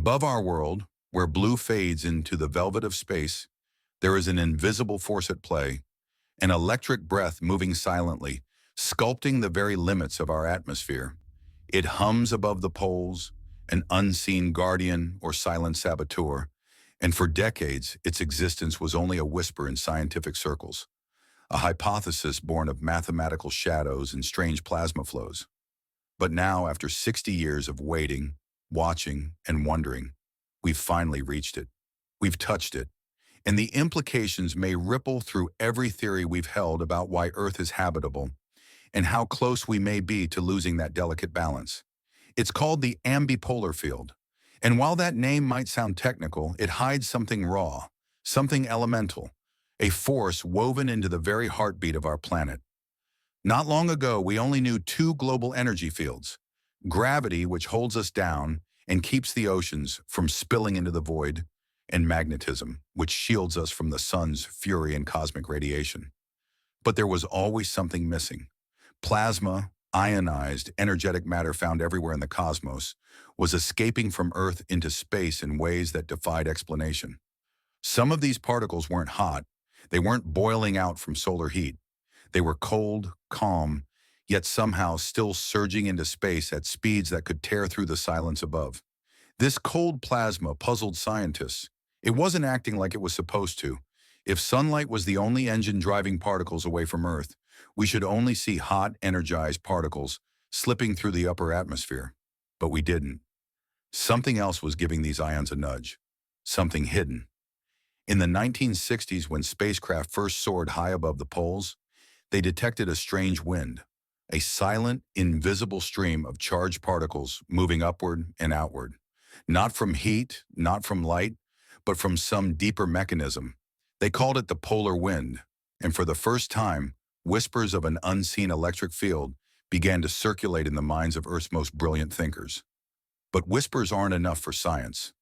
Above our world, where blue fades into the velvet of space, there is an invisible force at play, an electric breath moving silently, sculpting the very limits of our atmosphere. It hums above the poles, an unseen guardian or silent saboteur, and for decades its existence was only a whisper in scientific circles, a hypothesis born of mathematical shadows and strange plasma flows. But now, after 60 years of waiting, watching, and wondering, we've finally reached it. We've touched it, and the implications may ripple through every theory we've held about why Earth is habitable and how close we may be to losing that delicate balance. It's called the ambipolar field, and while that name might sound technical, it hides something raw, something elemental, a force woven into the very heartbeat of our planet. Not long ago, we only knew two global energy fields: gravity, which holds us down and keeps the oceans from spilling into the void, and magnetism, which shields us from the sun's fury and cosmic radiation. But there was always something missing. Plasma, ionized, energetic matter found everywhere in the cosmos, was escaping from Earth into space in ways that defied explanation. Some of these particles weren't hot. They weren't boiling out from solar heat. They were cold, calm, yet somehow still surging into space at speeds that could tear through the silence above. This cold plasma puzzled scientists. It wasn't acting like it was supposed to. If sunlight was the only engine driving particles away from Earth, we should only see hot, energized particles slipping through the upper atmosphere. But we didn't. Something else was giving these ions a nudge. Something hidden. In the 1960s, when spacecraft first soared high above the poles, they detected a strange wind, a silent, invisible stream of charged particles moving upward and outward. Not from heat, not from light, but from some deeper mechanism. They called it the polar wind, and for the first time, whispers of an unseen electric field began to circulate in the minds of Earth's most brilliant thinkers. But whispers aren't enough for science.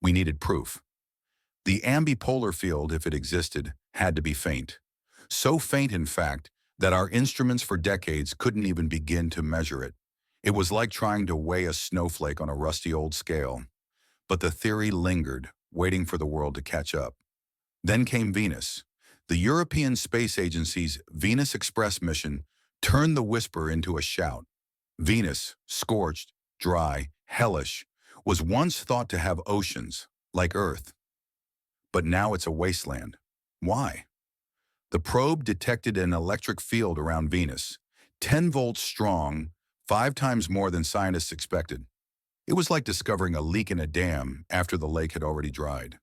We needed proof. The ambipolar field, if it existed, had to be faint. So faint, in fact, that our instruments for decades couldn't even begin to measure it. It was like trying to weigh a snowflake on a rusty old scale. But the theory lingered, waiting for the world to catch up. Then came Venus. The European Space Agency's Venus Express mission turned the whisper into a shout. Venus, scorched, dry, hellish, was once thought to have oceans, like Earth. But now it's a wasteland. Why? The probe detected an electric field around Venus, 10 volts strong, 5 times more than scientists expected. It was like discovering a leak in a dam after the lake had already dried.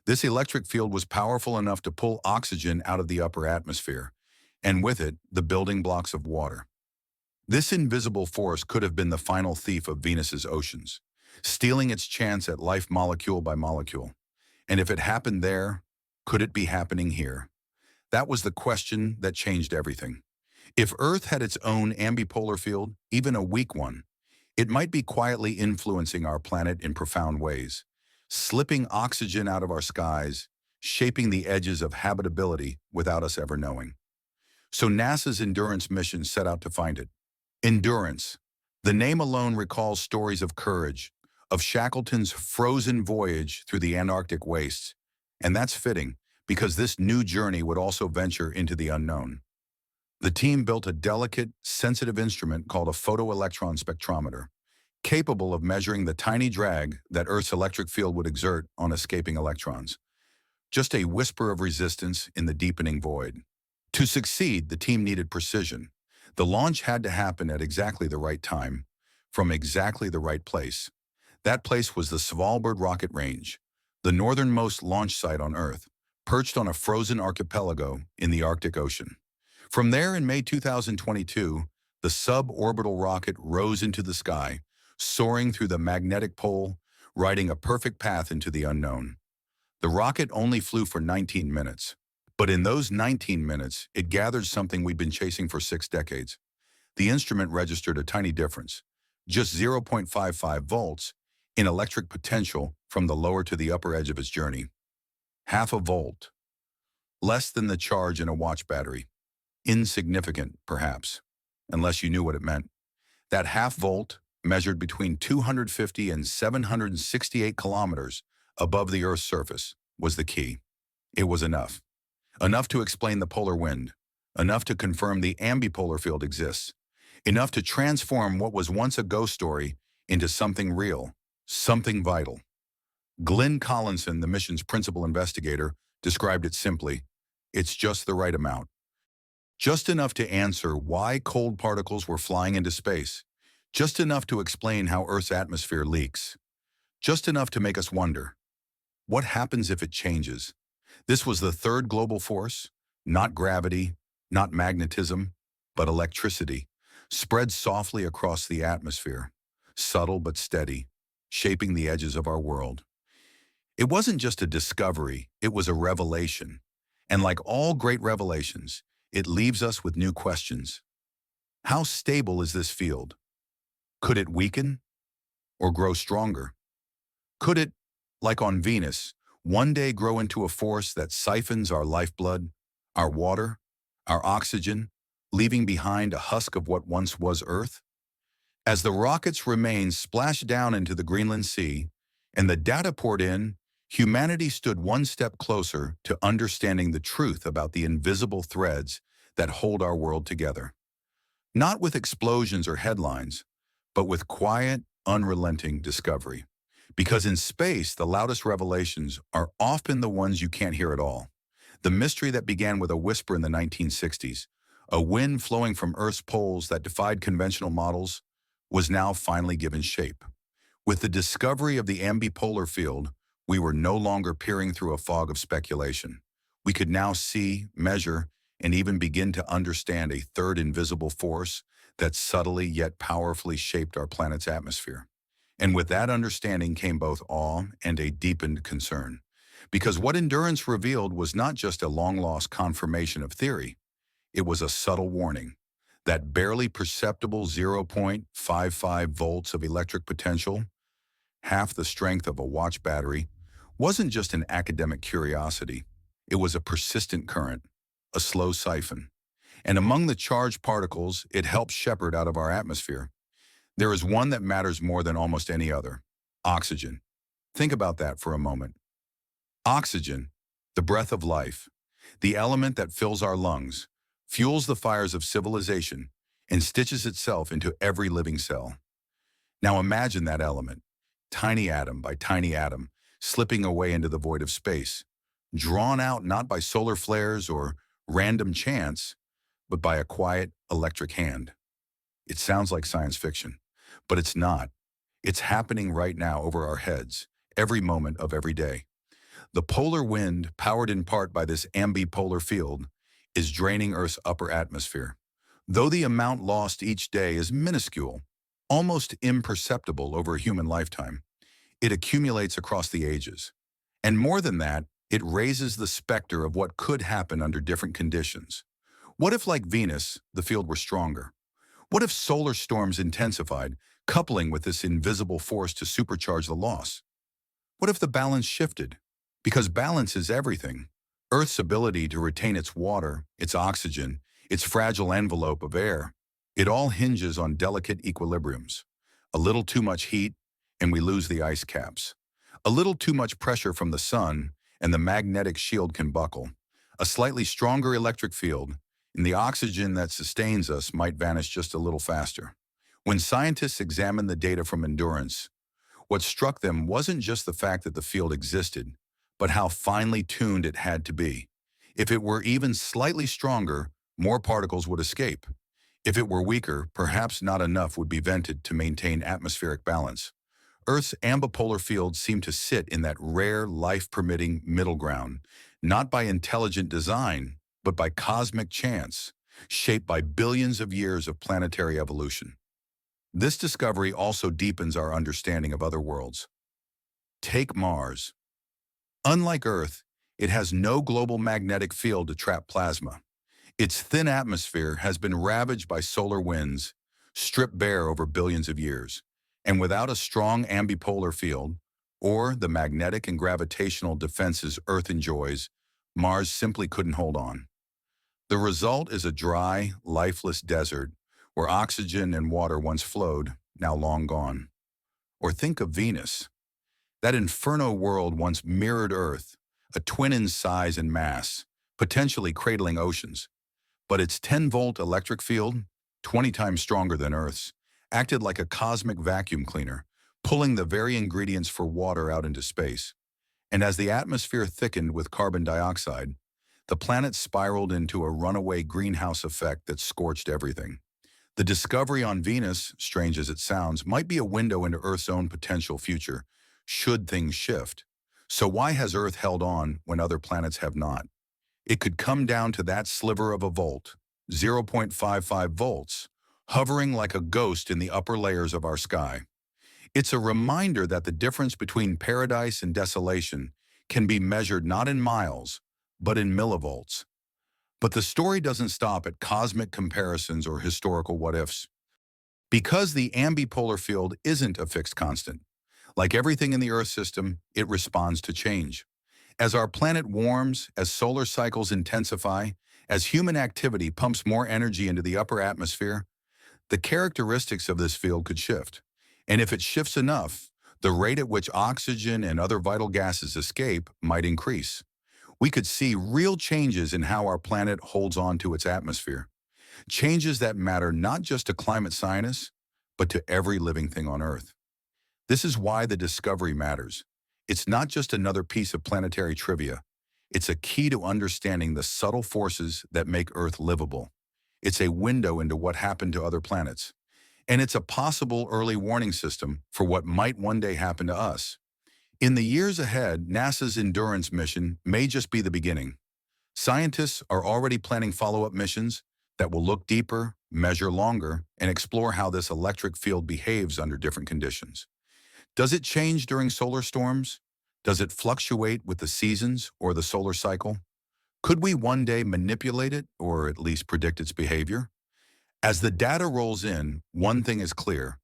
This electric field was powerful enough to pull oxygen out of the upper atmosphere, and with it, the building blocks of water. This invisible force could have been the final thief of Venus's oceans, stealing its chance at life molecule by molecule. And if it happened there, could it be happening here? That was the question that changed everything. If Earth had its own ambipolar field, even a weak one, it might be quietly influencing our planet in profound ways, slipping oxygen out of our skies, shaping the edges of habitability without us ever knowing. So NASA's Endurance mission set out to find it. Endurance. The name alone recalls stories of courage, of Shackleton's frozen voyage through the Antarctic wastes. And that's fitting, because this new journey would also venture into the unknown. The team built a delicate, sensitive instrument called a photoelectron spectrometer, capable of measuring the tiny drag that Earth's electric field would exert on escaping electrons. Just a whisper of resistance in the deepening void. To succeed, the team needed precision. The launch had to happen at exactly the right time, from exactly the right place. That place was the Svalbard rocket range, the northernmost launch site on Earth, perched on a frozen archipelago in the Arctic Ocean. From there, in May 2022, the suborbital rocket rose into the sky, soaring through the magnetic pole, riding a perfect path into the unknown. The rocket only flew for 19 minutes. But in those 19 minutes, it gathered something we'd been chasing for 6 decades. The instrument registered a tiny difference, just 0.55 volts in electric potential from the lower to the upper edge of its journey. Half a volt. Less than the charge in a watch battery. Insignificant, perhaps, unless you knew what it meant. That half volt, measured between 250 and 768 kilometers above the Earth's surface, was the key. It was enough. Enough to explain the polar wind. Enough to confirm the ambipolar field exists. Enough to transform what was once a ghost story into something real, something vital. Glenn Collinson, the mission's principal investigator, described it simply: it's just the right amount. Just enough to answer why cold particles were flying into space. Just enough to explain how Earth's atmosphere leaks. Just enough to make us wonder, what happens if it changes? This was the third global force, not gravity, not magnetism, but electricity, spread softly across the atmosphere, subtle but steady, shaping the edges of our world. It wasn't just a discovery, it was a revelation. And like all great revelations, it leaves us with new questions. How stable is this field? Could it weaken or grow stronger? Could it, like on Venus, one day grow into a force that siphons our lifeblood, our water, our oxygen, leaving behind a husk of what once was Earth? As the rockets' remains splashed down into the Greenland Sea and the data poured in, humanity stood one step closer to understanding the truth about the invisible threads that hold our world together. Not with explosions or headlines, but with quiet, unrelenting discovery. Because in space, the loudest revelations are often the ones you can't hear at all. The mystery that began with a whisper in the 1960s, a wind flowing from Earth's poles that defied conventional models, was now finally given shape. With the discovery of the ambipolar field, we were no longer peering through a fog of speculation. We could now see, measure, and even begin to understand a third invisible force that subtly yet powerfully shaped our planet's atmosphere. And with that understanding came both awe and a deepened concern. Because what Endurance revealed was not just a long-lost confirmation of theory, it was a subtle warning. That barely perceptible 0.55 volts of electric potential, half the strength of a watch battery, wasn't just an academic curiosity. It was a persistent current, a slow siphon. And among the charged particles it helped shepherd out of our atmosphere, there is one that matters more than almost any other: oxygen. Think about that for a moment. Oxygen, the breath of life, the element that fills our lungs, fuels the fires of civilization, and stitches itself into every living cell. Now imagine that element, tiny atom by tiny atom, slipping away into the void of space, drawn out not by solar flares or random chance, but by a quiet electric hand. It sounds like science fiction, but it's not. It's happening right now over our heads, every moment of every day. The polar wind, powered in part by this ambipolar field, is draining Earth's upper atmosphere. Though the amount lost each day is minuscule, almost imperceptible over a human lifetime, it accumulates across the ages. And more than that, it raises the specter of what could happen under different conditions. What if, like Venus, the field were stronger? What if solar storms intensified, coupling with this invisible force to supercharge the loss? What if the balance shifted? Because balance is everything. Earth's ability to retain its water, its oxygen, its fragile envelope of air, it all hinges on delicate equilibriums. A little too much heat, and we lose the ice caps. A little too much pressure from the sun, and the magnetic shield can buckle. A slightly stronger electric field, and the oxygen that sustains us might vanish just a little faster. When scientists examined the data from Endurance, what struck them wasn't just the fact that the field existed, but how finely tuned it had to be. If it were even slightly stronger, more particles would escape. If it were weaker, perhaps not enough would be vented to maintain atmospheric balance. Earth's ambipolar field seemed to sit in that rare, life-permitting middle ground, not by intelligent design, but by cosmic chance, shaped by billions of years of planetary evolution. This discovery also deepens our understanding of other worlds. Take Mars. Unlike Earth, it has no global magnetic field to trap plasma. Its thin atmosphere has been ravaged by solar winds, stripped bare over billions of years. And without a strong ambipolar field, or the magnetic and gravitational defenses Earth enjoys, Mars simply couldn't hold on. The result is a dry, lifeless desert where oxygen and water once flowed, now long gone. Or think of Venus. That inferno world once mirrored Earth, a twin in size and mass, potentially cradling oceans. But its 10-volt electric field, 20 times stronger than Earth's, acted like a cosmic vacuum cleaner, pulling the very ingredients for water out into space. And as the atmosphere thickened with carbon dioxide, the planet spiraled into a runaway greenhouse effect that scorched everything. The discovery on Venus, strange as it sounds, might be a window into Earth's own potential future, should things shift. So why has Earth held on when other planets have not? It could come down to that sliver of a volt, 0.55 volts, hovering like a ghost in the upper layers of our sky. It's a reminder that the difference between paradise and desolation can be measured not in miles, but in millivolts. But the story doesn't stop at cosmic comparisons or historical what-ifs. Because the ambipolar field isn't a fixed constant. Like everything in the Earth system, it responds to change. As our planet warms, as solar cycles intensify, as human activity pumps more energy into the upper atmosphere, the characteristics of this field could shift. And if it shifts enough, the rate at which oxygen and other vital gases escape might increase. We could see real changes in how our planet holds on to its atmosphere. Changes that matter not just to climate scientists, but to every living thing on Earth. This is why the discovery matters. It's not just another piece of planetary trivia. It's a key to understanding the subtle forces that make Earth livable. It's a window into what happened to other planets. And it's a possible early warning system for what might one day happen to us. In the years ahead, NASA's Endurance mission may just be the beginning. Scientists are already planning follow-up missions that will look deeper, measure longer, and explore how this electric field behaves under different conditions. Does it change during solar storms? Does it fluctuate with the seasons or the solar cycle? Could we one day manipulate it or at least predict its behavior? As the data rolls in, one thing is clear.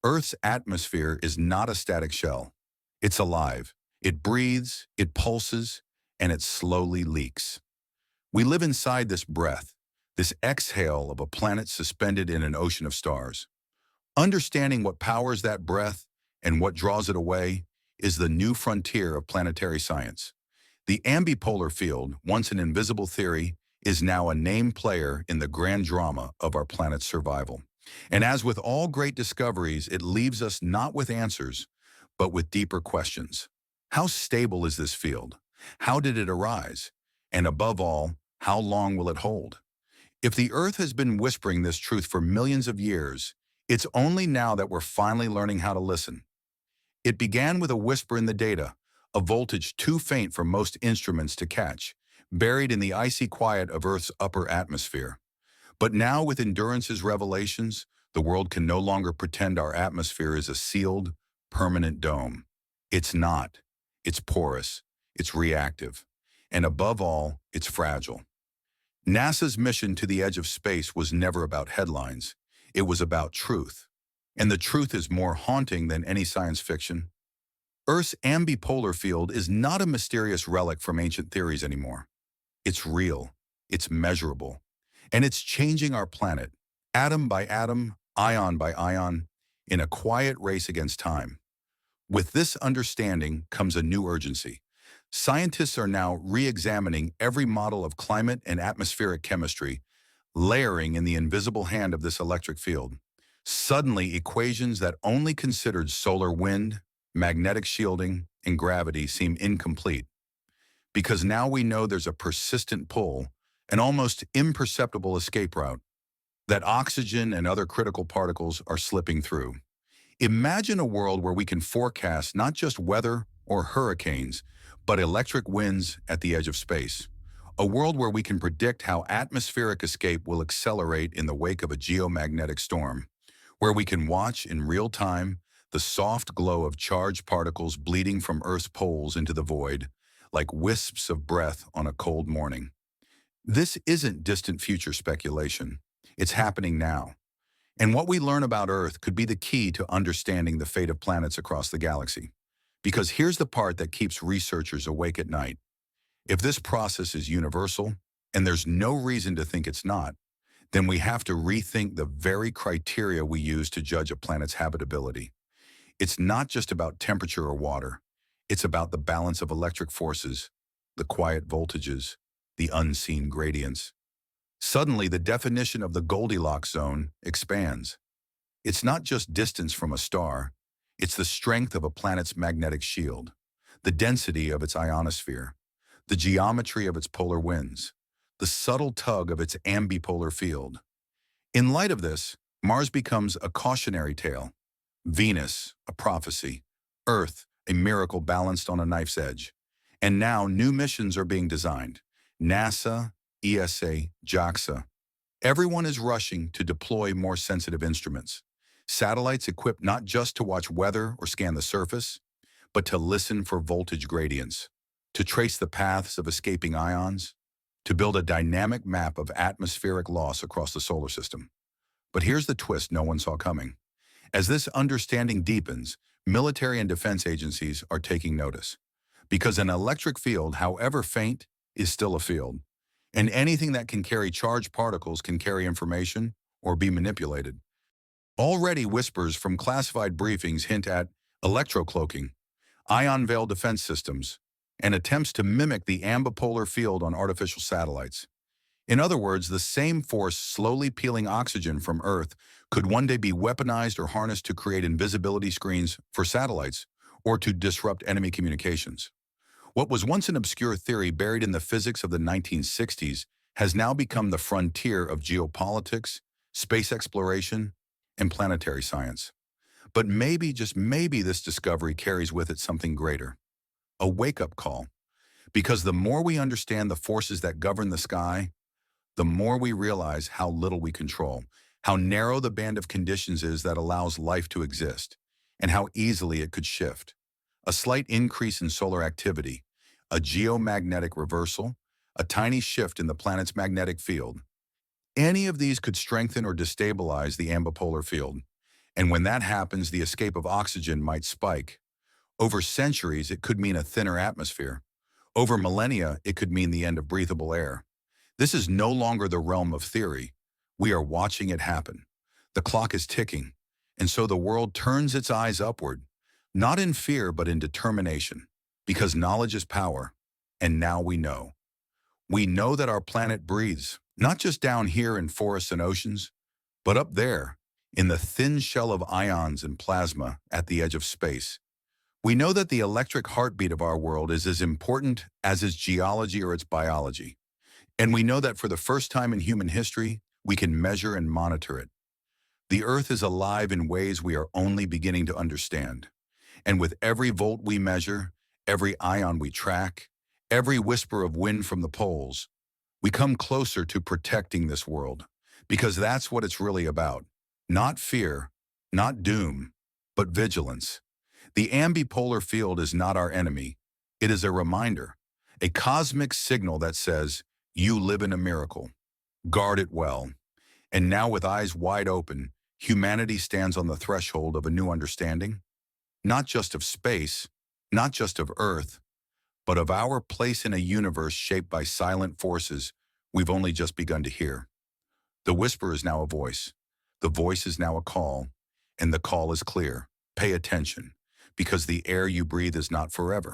Earth's atmosphere is not a static shell. It's alive. It breathes, it pulses, and it slowly leaks. We live inside this breath, this exhale of a planet suspended in an ocean of stars. Understanding what powers that breath and what draws it away is the new frontier of planetary science. The ambipolar field, once an invisible theory, is now a named player in the grand drama of our planet's survival. And as with all great discoveries, it leaves us not with answers, but with deeper questions. How stable is this field? How did it arise? And above all, how long will it hold? If the Earth has been whispering this truth for millions of years, it's only now that we're finally learning how to listen. It began with a whisper in the data, a voltage too faint for most instruments to catch, buried in the icy quiet of Earth's upper atmosphere. But now with Endurance's revelations, the world can no longer pretend our atmosphere is a sealed, permanent dome. It's not. It's porous. It's reactive. And above all, it's fragile. NASA's mission to the edge of space was never about headlines. It was about truth. And the truth is more haunting than any science fiction. Earth's ambipolar field is not a mysterious relic from ancient theories anymore. It's real. It's measurable. And it's changing our planet, atom by atom, ion by ion, in a quiet race against time. With this understanding comes a new urgency. Scientists are now re-examining every model of climate and atmospheric chemistry, layering in the invisible hand of this electric field. Suddenly, equations that only considered solar wind, magnetic shielding, and gravity seem incomplete. Because now we know there's a persistent pull, an almost imperceptible escape route, that oxygen and other critical particles are slipping through. Imagine a world where we can forecast not just weather or hurricanes, but electric winds at the edge of space. A world where we can predict how atmospheric escape will accelerate in the wake of a geomagnetic storm, where we can watch in real time the soft glow of charged particles bleeding from Earth's poles into the void, like wisps of breath on a cold morning. This isn't distant future speculation. It's happening now. And what we learn about Earth could be the key to understanding the fate of planets across the galaxy. Because here's the part that keeps researchers awake at night. If this process is universal, and there's no reason to think it's not, then we have to rethink the very criteria we use to judge a planet's habitability. It's not just about temperature or water. It's about the balance of electric forces, the quiet voltages, the unseen gradients. Suddenly, the definition of the Goldilocks zone expands. It's not just distance from a star, it's the strength of a planet's magnetic shield, the density of its ionosphere, the geometry of its polar winds, the subtle tug of its ambipolar field. In light of this, Mars becomes a cautionary tale, Venus, a prophecy, Earth, a miracle balanced on a knife's edge. And now new missions are being designed. NASA, ESA, JAXA. Everyone is rushing to deploy more sensitive instruments. Satellites equipped not just to watch weather or scan the surface, but to listen for voltage gradients, to trace the paths of escaping ions, to build a dynamic map of atmospheric loss across the solar system. But here's the twist no one saw coming. As this understanding deepens, military and defense agencies are taking notice. Because an electric field, however faint, is still a field. And anything that can carry charged particles can carry information or be manipulated. Already whispers from classified briefings hint at electrocloaking, ion veil defense systems, and attempts to mimic the ambipolar field on artificial satellites. In other words, the same force slowly peeling oxygen from Earth could one day be weaponized or harnessed to create invisibility screens for satellites or to disrupt enemy communications. What was once an obscure theory buried in the physics of the 1960s has now become the frontier of geopolitics, space exploration, and planetary science. But maybe, just maybe, this discovery carries with it something greater, a wake-up call. Because the more we understand the forces that govern the sky, the more we realize how little we control, how narrow the band of conditions is that allows life to exist, and how easily it could shift. A slight increase in solar activity, a geomagnetic reversal, a tiny shift in the planet's magnetic field. Any of these could strengthen or destabilize the ambipolar field. And when that happens, the escape of oxygen might spike. Over centuries, it could mean a thinner atmosphere. Over millennia, it could mean the end of breathable air. This is no longer the realm of theory. We are watching it happen. The clock is ticking, and so the world turns its eyes upward, not in fear but in determination, because knowledge is power, and now we know. We know that our planet breathes, not just down here in forests and oceans, but up there, in the thin shell of ions and plasma at the edge of space. We know that the electric heartbeat of our world is as important as its geology or its biology. And we know that for the first time in human history, we can measure and monitor it. The Earth is alive in ways we are only beginning to understand. And with every volt we measure, every ion we track, every whisper of wind from the poles, we come closer to protecting this world. Because that's what it's really about. Not fear, not doom, but vigilance. The ambipolar field is not our enemy. It is a reminder, a cosmic signal that says, you live in a miracle. Guard it well. And now, with eyes wide open, humanity stands on the threshold of a new understanding, not just of space, not just of Earth, but of our place in a universe shaped by silent forces we've only just begun to hear. The whisper is now a voice. The voice is now a call, and the call is clear. Pay attention, because the air you breathe is not forever.